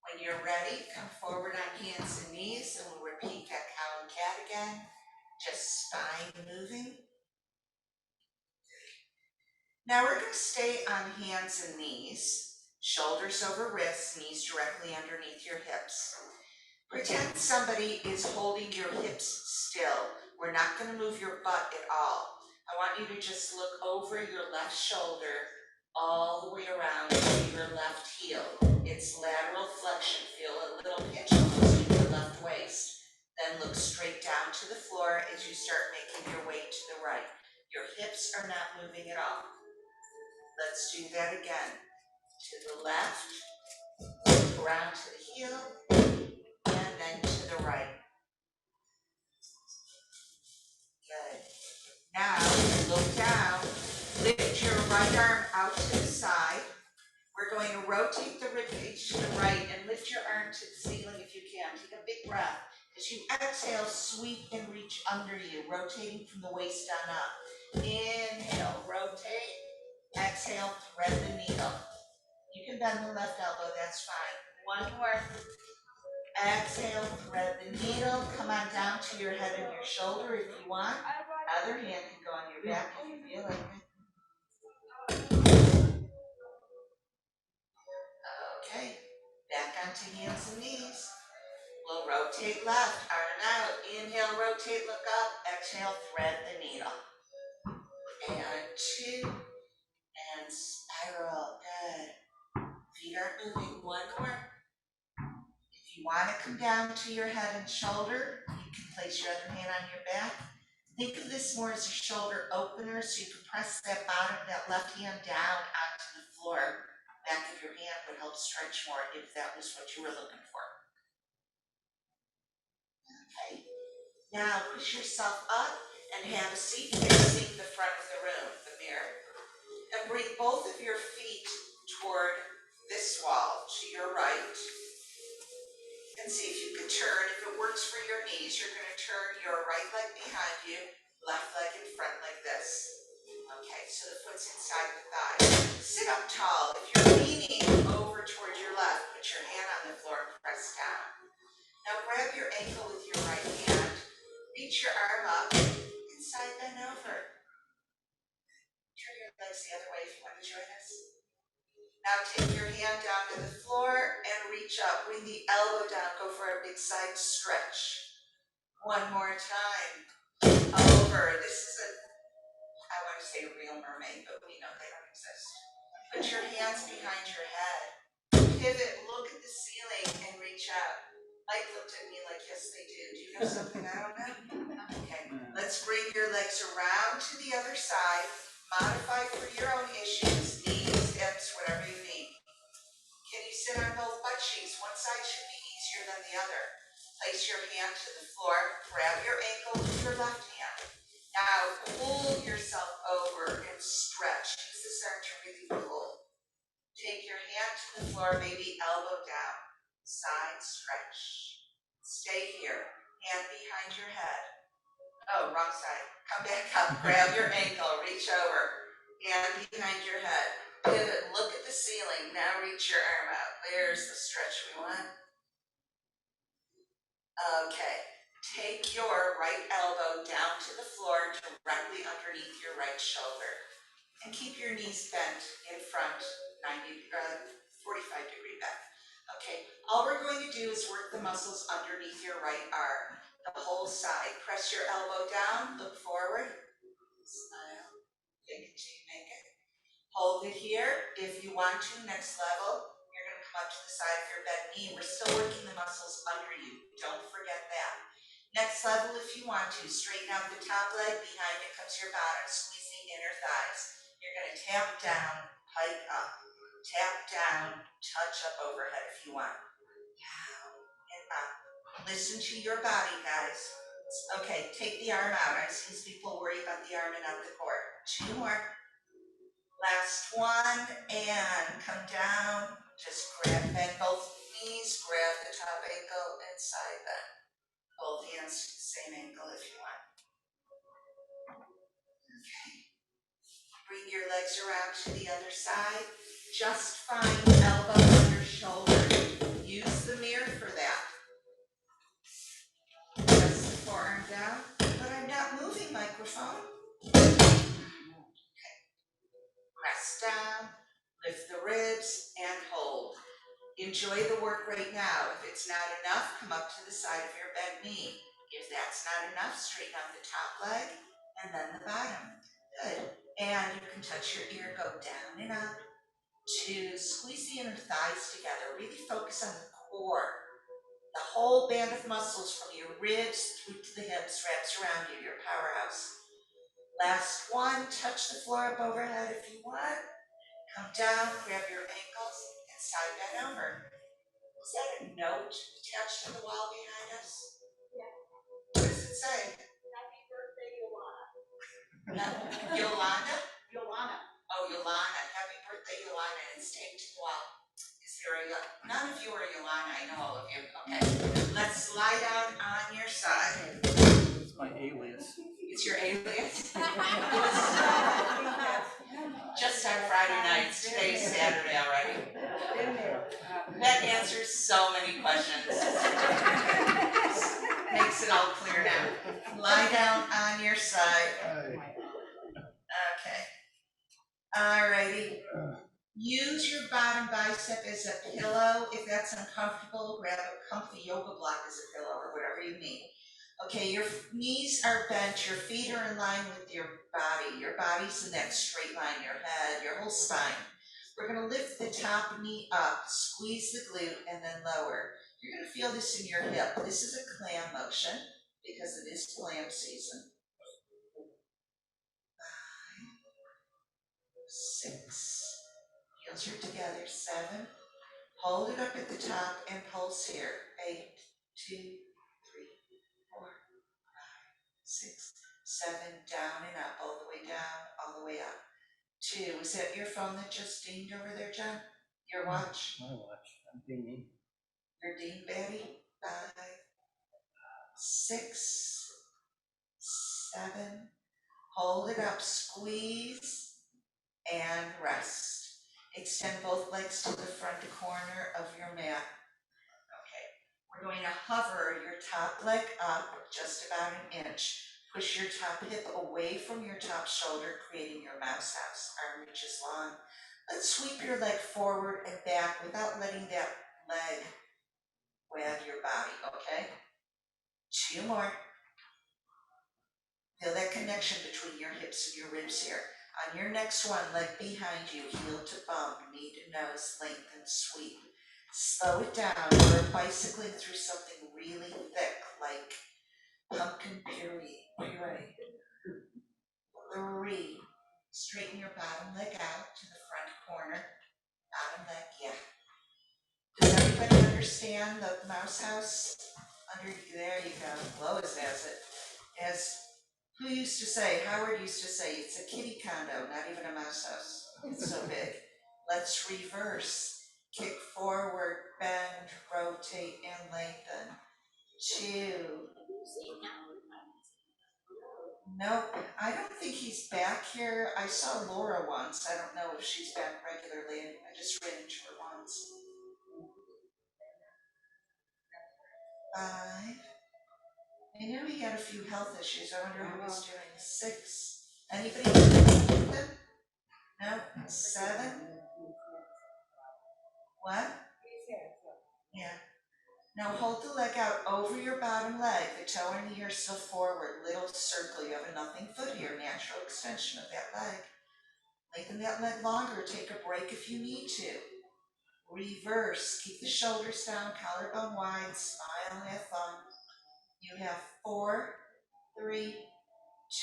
When you're ready, come forward on hands and knees and we'll repeat that cow and cat again. Just spine moving. Now we're going to stay on hands and knees, shoulders over wrists, knees directly underneath your hips. Pretend somebody is holding your hips still. We're not going to move your butt at all. I want you to just look over your left shoulder all the way around to your left heel. It's lateral flexion. Feel a little pinch in your left waist. Then look straight down to the floor as you start making your way to the right. Your hips are not moving at all. Let's do that again. To the left, around to the heel, and then to the right. Good. Now, look down, lift your right arm out to the side. We're going to rotate the ribcage to the right and lift your arm to the ceiling if you can. Take a big breath. As you exhale, sweep and reach under you, rotating from the waist on up. Inhale, rotate. Exhale, thread the needle. You can bend the left elbow, that's fine. 1 more. Exhale, thread the needle. Come on down to your head and your shoulder if you want. Other hand can go on your back if you feel like it. Okay, back onto hands and knees. We'll rotate left, arm out. Inhale, rotate, look up. Exhale, thread the needle. And 2, and spiral. Good. Feet aren't moving. 1 more. If you want to come down to your head and shoulder, you can place your other hand on your back. Think of this more as a shoulder opener, so you can press that bottom, that left hand down onto the floor. Back of your hand would help stretch more if that was what you were looking for. Okay. Now push yourself up and have a seat facing the front of the room, the mirror. And bring both of your feet toward this wall to your right. And see if you can turn. If it works for your knees, you're going to turn your right leg behind you, left leg in front like this. Okay, so the foot's inside the thigh. Sit up tall. If you're leaning over towards your left, put your hand on the floor and press down. Now grab grab your ankle with your right hand, reach your arm up, and side bend over. Turn your legs the other way if you want to join us. Now take your hand down to the floor and reach up. Bring the elbow down. Go for a big side stretch. One more time. Over. This is I want to say a real mermaid, but we know they don't exist. Put your hands behind your head. Pivot, look at the ceiling, and reach out. Mike looked at me like, yes, they do. Do you know something I don't know? Okay. Let's bring your legs around to the other side. Modify for your own issues, knees, hips, whatever you need. Can you sit on both butt cheeks? One side should be easier than the other. Place your hand to the floor, grab your ankle with your left hand. Now pull yourself over and stretch. Use this arm to really pull. Take your hand to the floor, maybe elbow down. Side stretch. Stay here. Hand behind your head. Oh, wrong side. Come back up. Grab your ankle. Reach over. Hand behind your head. Pivot. Look at the ceiling. Now reach your arm out. There's the stretch we want. Okay. Take your right elbow down to the floor directly underneath your right shoulder. And keep your knees bent in front, 45-degree bend. Okay. All we're going to do is work the muscles underneath your right arm. The whole side. Press your elbow down. Look forward. Smile. Think until you make it. Hold it here. If you want to, next level, you're going to come up to the side of your bent knee. We're still working the muscles under you. Don't forget that. Next level, if you want to, straighten out the top leg. Behind it comes your bottom. Squeeze the inner thighs. You're going to tap down, pike up. Tap down, touch up overhead if you want. Down and up. Listen to your body, guys. Okay, take the arm out. I've seen people worry about the arm and out the cord. 2 more. Last one, and come down. Just bend both knees, grab the top ankle and side bend. Both hands to the same ankle if you want. Okay. Bring your legs around to the other side. Just find elbow under shoulder. Use the mirror for that. Press the forearm down, but I'm not moving, microphone. Okay. Press down, lift the ribs, and hold. Enjoy the work right now. If it's not enough, come up to the side of your bent knee. If that's not enough, straighten out the top leg and then the bottom. Good. And you can touch your ear, go down and up. 2, squeeze the inner thighs together. Really focus on the core. The whole band of muscles from your ribs through to the hips wraps around you, your powerhouse. Last one, touch the floor up overhead if you want. Come down, grab your ankles, and side bend over. Is that a note attached to the wall behind us? Yeah. What does it say? Happy birthday, Yolanda. Yolanda? Yolanda. Oh, Yolanda. Happy birthday, Yolanda. It's taped to the wall. Is there none of you are Yolanda. I know all of you. Okay. Let's lie down on your side. It's my alias. It's your alias? Just on Friday nights. Today's Saturday already. That answers so many questions. Makes it all clear now. Lie down on your side. Okay. Alrighty. Use your bottom bicep as a pillow. If that's uncomfortable, grab a comfy yoga block as a pillow or whatever you need. Okay, your knees are bent, your feet are in line with your body. Your body's in that straight line, your head, your whole spine. We're going to lift the top knee up, squeeze the glute, and then lower. You're going to feel this in your hip. This is a clam motion because it is clam season. 5, 6, heels are together, 7. Hold it up at the top and pulse here. 8, 2, 3, 4, 5, 6, 7, down and up, all the way down, all the way up. 2, is that your phone that just dinged over there, John? Your watch? My watch. I'm dinging. Your ding, Betty? 5, 6, 7. Hold it up, squeeze, and rest. Extend both legs to the front corner of your mat. Okay. We're going to hover your top leg up just about an inch. Push your top hip away from your top shoulder, creating your mouse house. Arm reaches long. Let's sweep your leg forward and back without letting that leg grab your body, okay? 2 more. Feel that connection between your hips and your ribs here. On your next one, leg behind you, heel to bum, knee to nose, lengthen, sweep. Slow it down. We're bicycling through something really thick, like pumpkin puree. 3. Straighten your bottom leg out to the front corner. Bottom leg, yeah. Does everybody understand the mouse house? There you go. Lois has it. As who used to say, Howard used to say, it's a kitty condo, not even a mouse house. It's so big. Let's reverse. Kick forward, bend, rotate, and lengthen. 2. Nope, I don't think he's back here. I saw Laura once. I don't know if she's back regularly. I just ran into her once. 5. I knew he had a few health issues. I wonder how he's doing. 6. Anybody with him? No. 7. What? Yeah. Now hold the leg out over your bottom leg. The toe and knee are still forward. Little circle. You have a nothing foot here. Natural extension of that leg. Lengthen that leg longer. Take a break if you need to. Reverse. Keep the shoulders down. Collarbone wide. Smile. Have fun. You have 4, 3,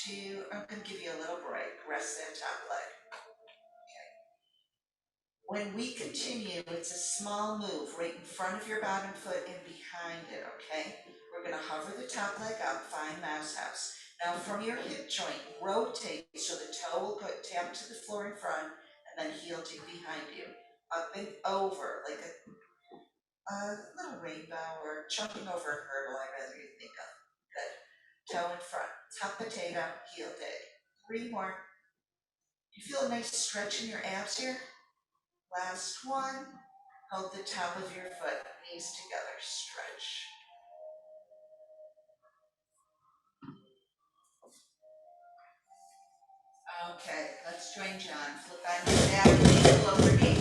2. I'm going to give you a little break. Rest that top leg. When we continue, it's a small move right in front of your bottom foot and behind it, okay? We're going to hover the top leg up, find mouse house. Now from your hip joint, rotate so the toe will go tap to the floor in front and then heel to behind you. Up and over, like a little rainbow or jumping over a hurdle, I'd rather you think of. Good. Toe in front, top potato, heel dig. 3 more. You feel a nice stretch in your abs here? Last one. Hold the top of your foot, knees together, stretch. Okay, let's join John. Flip on your back, ankle over knee.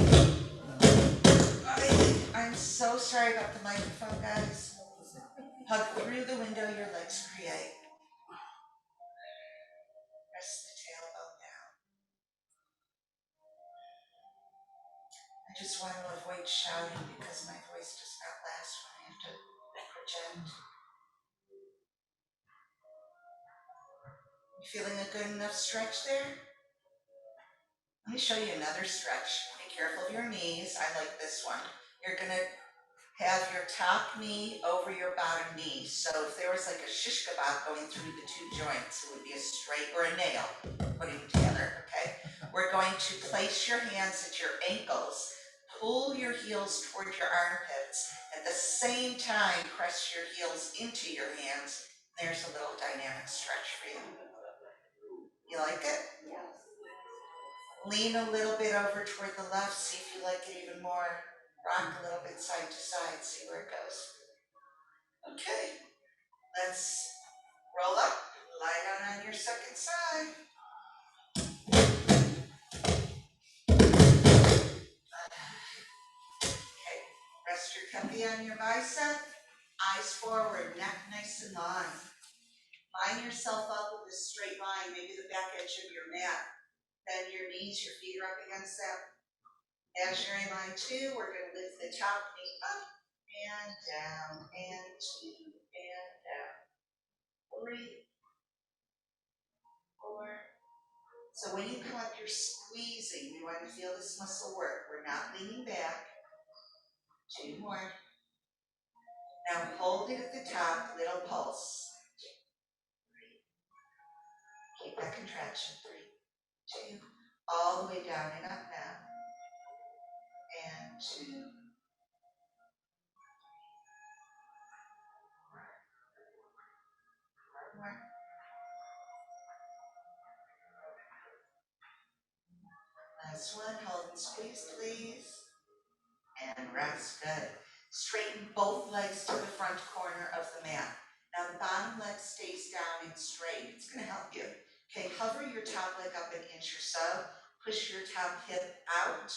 I'm so sorry about the microphone, guys. Hug through the window your legs create. Press the tailbone down. I just want to avoid shouting because my voice does not last when I have to project. You feeling a good enough stretch there? Let me show you another stretch. Be careful of your knees. I like this one. You're going to have your top knee over your bottom knee. So if there was like a shish kebab going through the 2 joints, it would be a straight, or a nail, putting them together, okay? We're going to place your hands at your ankles, pull your heels toward your armpits. At the same time, press your heels into your hands. There's a little dynamic stretch for you. You like it? Lean a little bit over toward the left, see if you like it even more. Rock a little bit side to side, see where it goes. Okay, let's roll up, lie down on your second side. Okay, rest your cuppy on your bicep, eyes forward, neck nice and long. Line yourself up with a straight line, maybe the back edge of your mat. Bend your knees, your feet are up against that. Imaginary line 2, we're going to lift the top knee up and down, and 2, and down. 3, 4. So when you come up, you're squeezing. We want to feel this muscle work. We're not leaning back. 2 more. Now hold it at the top, little pulse. 3. Keep that contraction. 3, 2. All the way down and up now. And 2. 4. More. Last one. Hold and squeeze, please. And rest. Good. Straighten both legs to the front corner of the mat. Now the bottom leg stays down and straight. It's gonna help you. Okay, hover your top leg up an inch or so. Push your top hip out.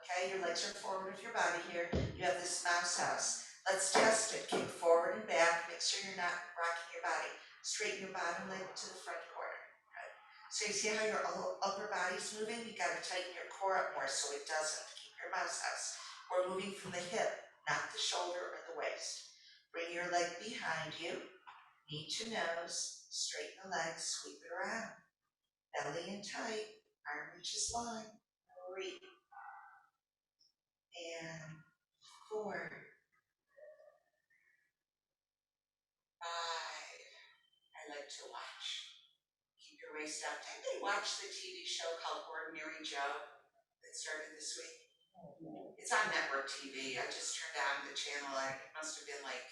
Okay, your legs are forward of your body here. You have this mouse house. Let's test it. Kick forward and back. Make sure you're not rocking your body. Straighten your bottom leg to the front corner. Good. So you see how your upper body's moving? You gotta tighten your core up more so it doesn't. Keep your mouse house. We're moving from the hip, not the shoulder or the waist. Bring your leg behind you, knee to nose, straighten the legs, sweep it around. Belly in tight, arm reaches long, 3, and 4, 5. I like to watch. Keep your waist up. Anybody watch the TV show called Ordinary Joe that started this week? It's on network TV. I just turned on the channel. It must have been like,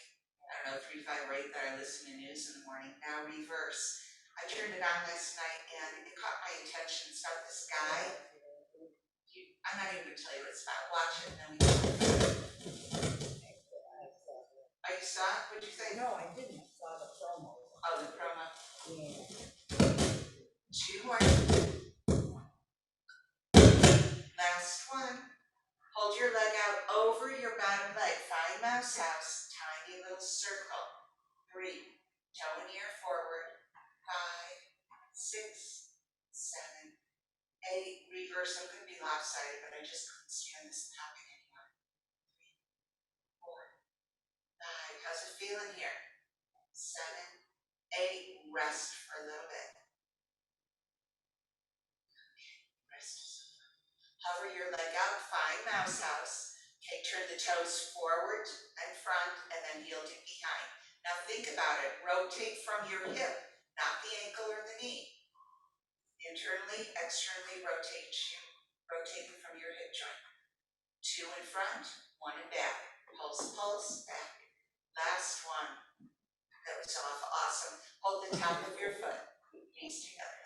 I don't know, 3, 5, or 8 that I listen to news in the morning. Now reverse. I turned it on last night and it caught my attention. It's about this guy. I'm not even going to tell you what it's about. Watch it and then we go. Oh, you saw it? What'd you think? No, I didn't, I saw the promo. Oh, the promo. Yeah. 2 more. Last one. Hold your leg out over your bottom leg. Find mouse house. Tiny little circle. 3. Toe and ear forward. 5, 6, 7, 8. Reverse. I'm going to be lopsided, but I just couldn't stand this topic anymore. 3, 4, 5. How's it feeling here? 7, 8. Rest for a little bit. Rest. Hover your leg out. Find mouse house. Okay, turn the toes forward and front and then heel to behind. Now think about it. Rotate from your hip, not the ankle or the knee. Internally, externally rotate you. Rotate from your hip joint. 2 in front, 1 in back. Pulse, pulse, back. Last one. That was awesome. Hold the top of your foot, knees together.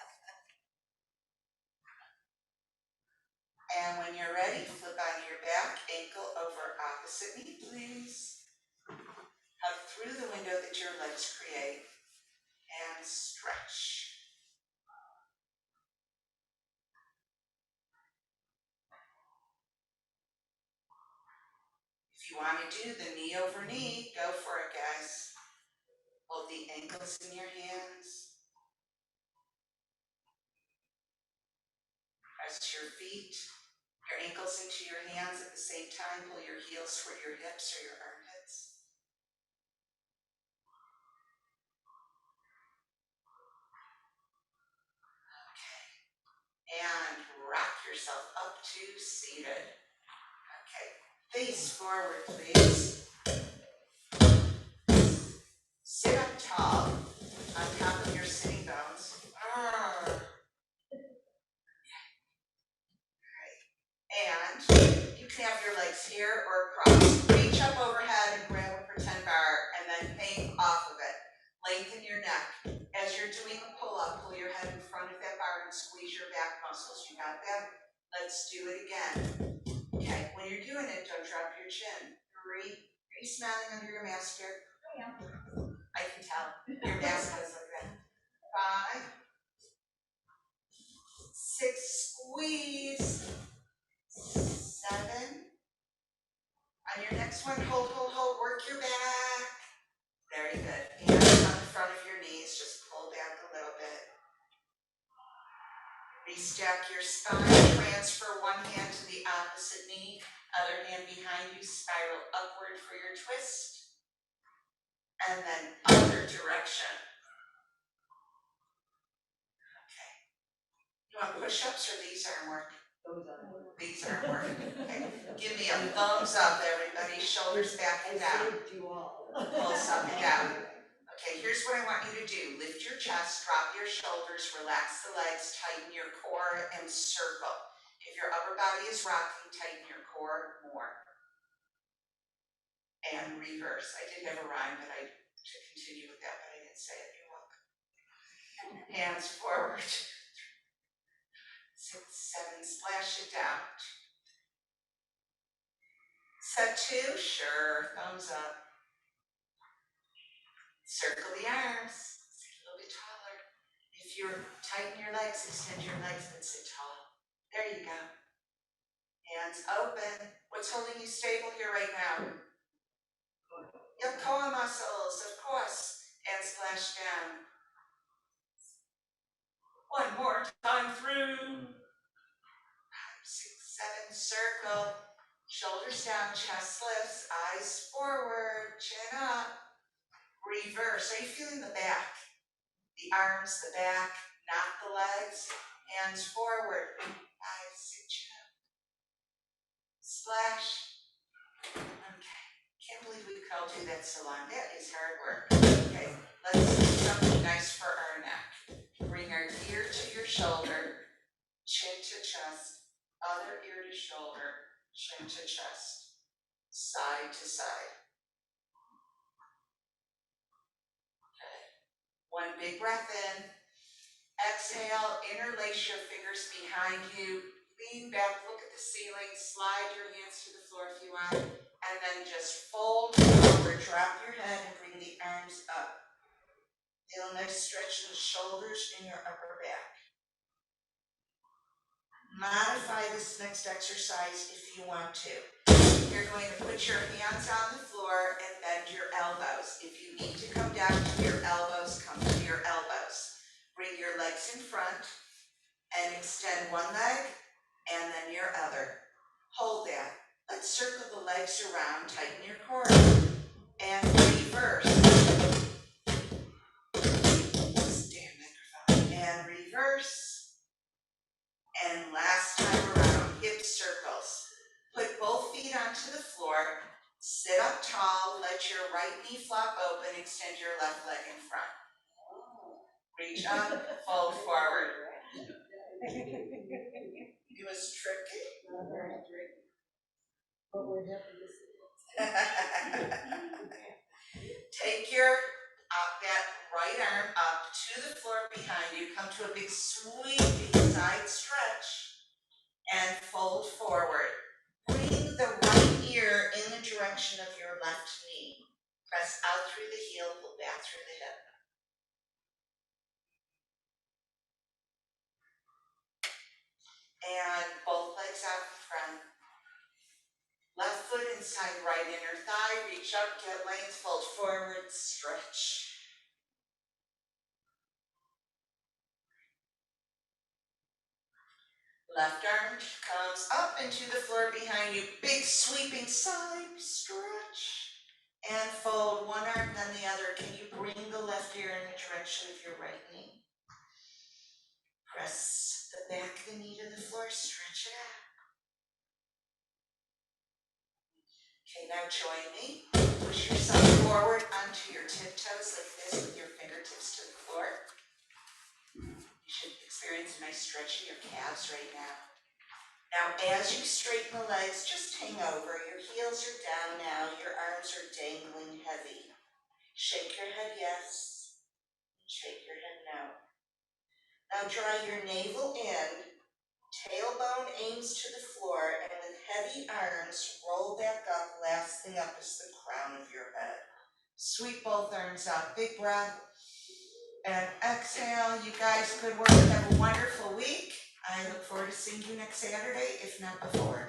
And when you're ready, flip onto your back, ankle over opposite knee, please. Hug through the window that your legs create and stretch. If you want to do the knee over knee, go for it, guys. Hold the ankles in your hands. Press your feet, your ankles into your hands at the same time. Pull your heels toward your hips or your armpits. Okay. And rock yourself up to seated. Okay. Face forward, please. Sit up tall on top of your sitting bones. And you can have your legs here or across. Reach up overhead and grab a pretend bar and then hang off of it. Lengthen your neck. As you're doing a pull-up, pull your head in front of that bar and squeeze your back muscles. You got that? Let's do it again. Okay, when you're doing it, don't drop your chin. 3. Are you smiling under your mask here? I am. I can tell. Your mask is like that. 5, 6, squeeze. 7. On your next one, hold, work your back. Very good. Hands on the front of your knees, just pull back a little bit. Restack your spine, transfer one hand to the opposite knee, other hand behind you, spiral upward for your twist. And then other direction. Okay. You want push-ups or these arm work? These aren't working. Okay. Give me a thumbs up, everybody. Shoulders back and down. Pulse up and down. Okay, here's what I want you to do. Lift your chest, drop your shoulders, relax the legs, tighten your core, and circle. If your upper body is rocking, tighten your core more. And reverse. I did have a rhyme, but I should continue with that, but I didn't say it. You're welcome. Hands forward. 6, 7, splash it down. Set 2, sure, thumbs up. Circle the arms, sit a little bit taller. If you're tighten your legs, extend your legs and sit tall. There you go. Hands open. What's holding you stable here right now? Your core muscles, of course. And splash down. One more time through. 5, 6, 7, circle. Shoulders down, chest lifts, eyes forward, chin up. Reverse. Are you feeling the back? The arms, the back, not the legs. Hands forward. 5, 6, chin up. Splash. Okay. Can't believe we could all do that so long. That is hard work. Okay. Let's do something nice for our neck. Bring our ear to your shoulder, chin to chest, other ear to shoulder, chin to chest, side to side. Okay. One big breath in. Exhale, interlace your fingers behind you. Lean back, look at the ceiling, slide your hands to the floor if you want, and then just fold forward, drop your head and bring the arms up. Feel a nice stretch in the shoulders and your upper back. Modify this next exercise if you want to. You're going to put your hands on the floor and bend your elbows. If you need to come down to your elbows, come to your elbows. Bring your legs in front and extend one leg and then your other. Hold that. Let's circle the legs around, tighten your core, and reverse. Stand microphone. And reverse. And last time around, hip circles. Put both feet onto the floor, sit up tall, let your right knee flop open, extend your left leg in front. Reach up, fold forward. It was tricky. Not very tricky. But we're happy to see Take your that right arm up to the floor behind you. Come to a big sweeping side stretch and fold forward. Bring the right ear in the direction of your left knee. Press out through the heel, pull back through the hip. And both legs out in front. Left foot inside right inner thigh. Reach up, get length, fold forward, stretch. Left arm comes up into the floor behind you. Big sweeping side stretch. And fold one arm, then the other. Can you bring the left ear in the direction of your right knee? Press the back of the knee to the floor, stretch it out. Okay, now join me. Push yourself forward onto your tiptoes like this with your fingertips to the floor. You should experience a nice stretch in your calves right now. Now, as you straighten the legs, just hang over. Your heels are down now. Your arms are dangling heavy. Shake your head yes. Shake your head no. Now draw your navel in. Tailbone aims to the floor, and with heavy arms, roll back up. Last thing up is the crown of your head. Sweep both arms up. Big breath. And exhale. You guys, good work. Have a wonderful week. I look forward to seeing you next Saturday, if not before.